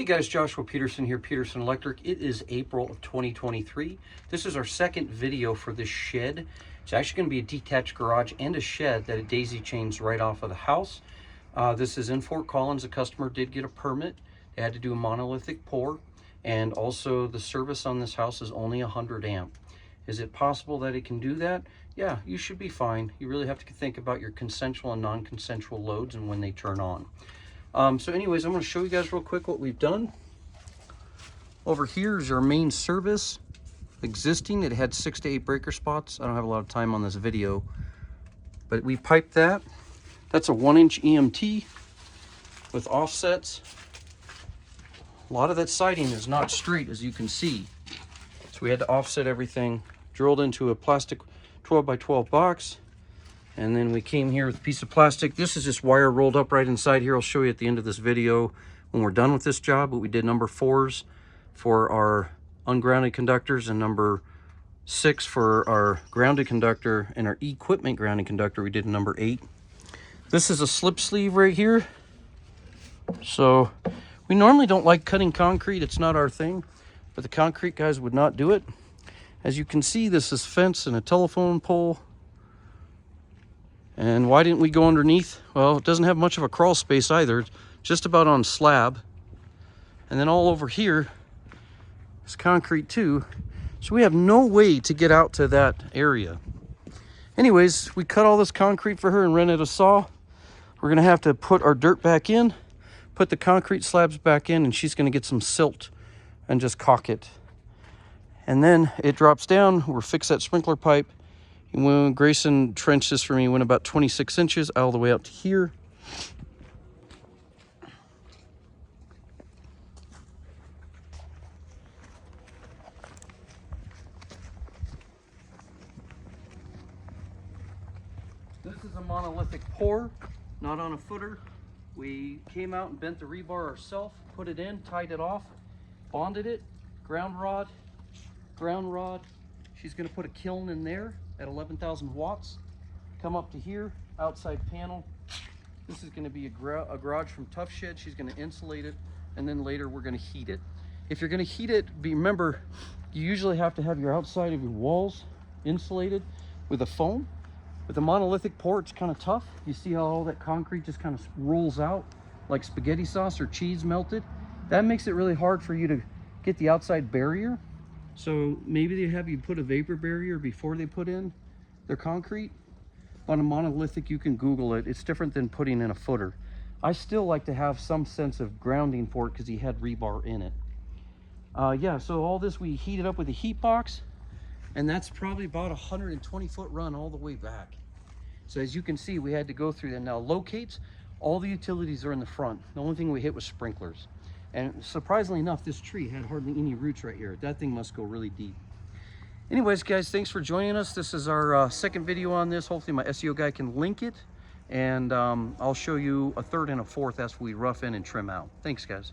guys, Joshua Peterson here, Peterson Electric. It is April of 2023. This is our second video for this shed. It's actually going to be a detached garage and a shed that it daisy chains right off of the house. This is in Fort Collins. The customer did get a permit. They had to do a monolithic pour, and also the service on this house is only 100 amp. Is it possible that it can do that? Yeah, you should be fine. You really have to think about your consensual and non-consensual loads and when they turn on. So anyways, I'm going to show you guys real quick what we've done. Over here is our main service existing. It had 6 to 8 breaker spots. I don't have a lot of time on this video, but we piped that. That's a 1-inch EMT with offsets. A lot of that siding is not straight, as you can see. So we had to offset everything, drilled into a plastic 12 by 12 box. And then we came here with a piece of plastic. This is just wire rolled up right inside here. I'll show you at the end of this video when we're done with this job. But we did number 4s for our ungrounded conductors and number 6 for our grounded conductor, and our equipment grounded conductor we did number 8. This is a slip sleeve right here. So we normally don't like cutting concrete. It's not our thing, but the concrete guys would not do it. As you can see, this is fence and a telephone pole. And why didn't we go underneath? Well, it doesn't have much of a crawl space either. It's just about on slab. And then all over here is concrete too. So we have no way to get out to that area. Anyways, we cut all this concrete for her and rented a saw. We're gonna have to put our dirt back in, put the concrete slabs back in, and she's gonna get some silt and just caulk it. And then it drops down. We'll fix that sprinkler pipe. When Grayson trenched this for me, went about 26 inches all the way up to here. This is a monolithic pour, not on a footer. We came out and bent the rebar ourselves, put it in, tied it off, bonded it, ground rod. She's gonna put a kiln in there at 11,000 watts. Come up to here, outside panel. This is gonna be a garage from Tough Shed. She's gonna insulate it, and then later we're gonna heat it. If you're gonna heat it, remember, you usually have to have your outside of your walls insulated with a foam. With a monolithic pour, it's kind of tough. You see how all that concrete just kind of rolls out like spaghetti sauce or cheese melted? That makes it really hard for you to get the outside barrier. So maybe they have you put a vapor barrier before they put in their concrete. On a monolithic, you can Google it. It's different than putting in a footer. I still like to have some sense of grounding for it because he had rebar in it. Yeah, so all this we heated up with a heat box, and that's probably about a 120-foot run all the way back. So as you can see, we had to go through that. Now locates, all the utilities are in the front. The only thing we hit was sprinklers. And surprisingly enough, this tree had hardly any roots right here. That thing must go really deep. Anyways, guys, thanks for joining us. This is our second video on this. Hopefully my SEO guy can link it. And I'll show you a third and a fourth as we rough in and trim out. Thanks, guys.